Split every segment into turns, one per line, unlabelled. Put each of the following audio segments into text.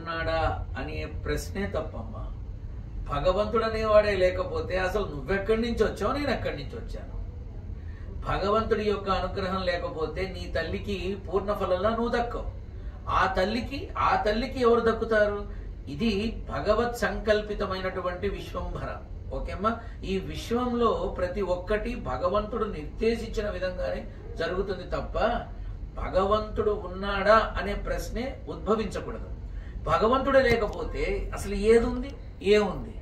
ఉన్నాడా అనే ప్రశ్నే తప్పమ్మా. భగవంతుడు అనేవాడే లేకపోతే అసలు నువ్వెక్కడి నుంచి వచ్చావు, నేను ఎక్కడి నుంచి వచ్చాను? భగవంతుడి యొక్క అనుగ్రహం లేకపోతే నీ తల్లికి పూర్ణ ఫలంలా నువ్వు దక్కవు. ఆ తల్లికి ఎవరు దక్కుతారు? ఇది భగవత్ సంకల్పితమైనటువంటి విశ్వంభర. ఓకేమ్మా, ఈ విశ్వంలో ప్రతి ఒక్కటి భగవంతుడు నిర్దేశించిన విధంగానే జరుగుతుంది తప్ప భగవంతుడు ఉన్నాడా అనే ప్రశ్నే ఉద్భవించకూడదు. భగవంతుడే లేకపోతే అసలు ఏదుంది, ఏముంది?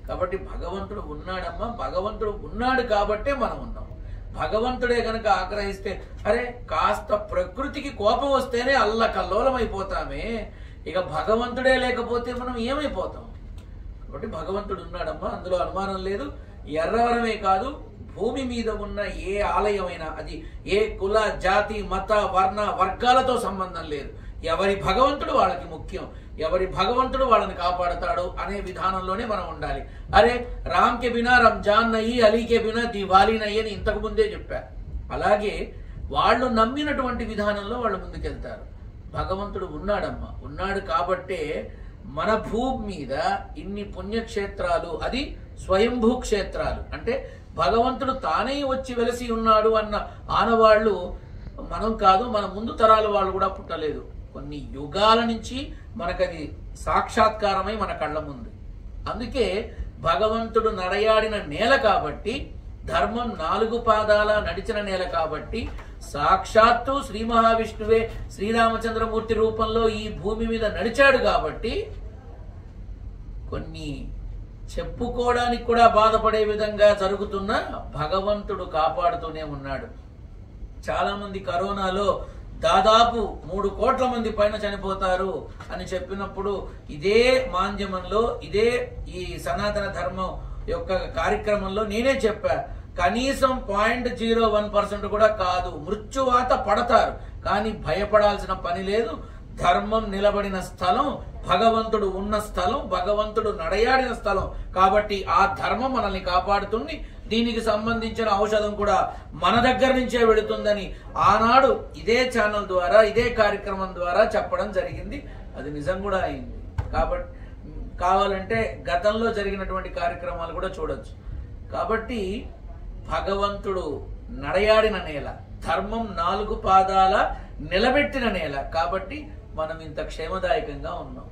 కాబట్టి భగవంతుడు ఉన్నాడమ్మా. భగవంతుడు ఉన్నాడు కాబట్టే మనం ఉన్నాం. భగవంతుడే గనక ఆగ్రహిస్తే, అరే కాస్త ప్రకృతికి కోపం వస్తేనే అల్లకల్లోలం అయిపోతామే, ఇక భగవంతుడే లేకపోతే మనం ఏమైపోతాం? కాబట్టి భగవంతుడు ఉన్నాడమ్మా, అందులో అనుమానం లేదు. ఎర్రవరమే కాదు, భూమి మీద ఉన్న ఏ ఆలయమైనా అది ఏ కుల జాతి మత వర్ణ వర్గాలతో సంబంధం లేదు. ఎవరి భగవంతుడు వాళ్ళకి ముఖ్యం, ఎవరి భగవంతుడు వాళ్ళని కాపాడతాడు అనే విధానంలోనే మనం ఉండాలి. అరే రామ్కే బినా రంజాన్ నయ్యి, అలీకే బినా దివాళీ నయ్యి అని ఇంతకు ముందే చెప్పారు. అలాగే వాళ్ళు నమ్మినటువంటి విధానంలో వాళ్ళు ముందుకెళ్తారు. భగవంతుడు ఉన్నాడమ్మా, ఉన్నాడు కాబట్టే మన భూమి మీద ఇన్ని పుణ్యక్షేత్రాలు, అది స్వయంభూ క్షేత్రాలు. అంటే భగవంతుడు తానే వచ్చి వెలసి ఉన్నాడు అన్న ఆనవాళ్లు మనం కాదు, మన ముందు తరాల వాళ్ళు కూడా పుట్టలేదు. కొన్ని యుగాల నుంచి మనకది సాక్షాత్కారమై మన కళ్ళ ముందు. అందుకే భగవంతుడు నడయాడిన నేల కాబట్టి, ధర్మం 4 పాదాల నడిచిన నేల కాబట్టి, సాక్షాత్తు శ్రీ మహావిష్ణువే శ్రీరామచంద్రమూర్తి రూపంలో ఈ భూమి మీద నడిచాడు కాబట్టి కొన్ని చెప్పుకోవడానికి కూడా బాధపడే విధంగా జరుగుతున్న భగవంతుడు కాపాడుతూనే ఉన్నాడు. చాలా మంది కరోనాలో దాదాపు 3 కోట్ల మంది పైన చనిపోతారు అని చెప్పినప్పుడు ఇదే మాంద్యమంలో, ఇదే ఈ సనాతన ధర్మం యొక్క కార్యక్రమంలో నేనే చెప్పా, కనీసం 0.01% కూడా కాదు, మృత్యువాత పడతారు, కానీ భయపడాల్సిన పని లేదు. ధర్మం నిలబడిన స్థలం, భగవంతుడు ఉన్న స్థలం, భగవంతుడు నడయాడిన స్థలం కాబట్టి ఆ ధర్మం మనల్ని కాపాడుతుంది. దీనికి సంబంధించిన ఔషధం కూడా మన దగ్గర నుంచే వెళుతుందని ఆనాడు ఇదే ఛానల్ ద్వారా, ఇదే కార్యక్రమం ద్వారా చెప్పడం జరిగింది. అది నిజం కూడా అయింది. కాబట్టి కావాలంటే గతంలో జరిగినటువంటి కార్యక్రమాలు కూడా చూడొచ్చు. కాబట్టి భగవంతుడు నడయాడిన నేల, ధర్మం 4 పాదాల నిలబెట్టిన నేల కాబట్టి మనం ఇంత క్షేమదాయకంగా ఉన్నాం.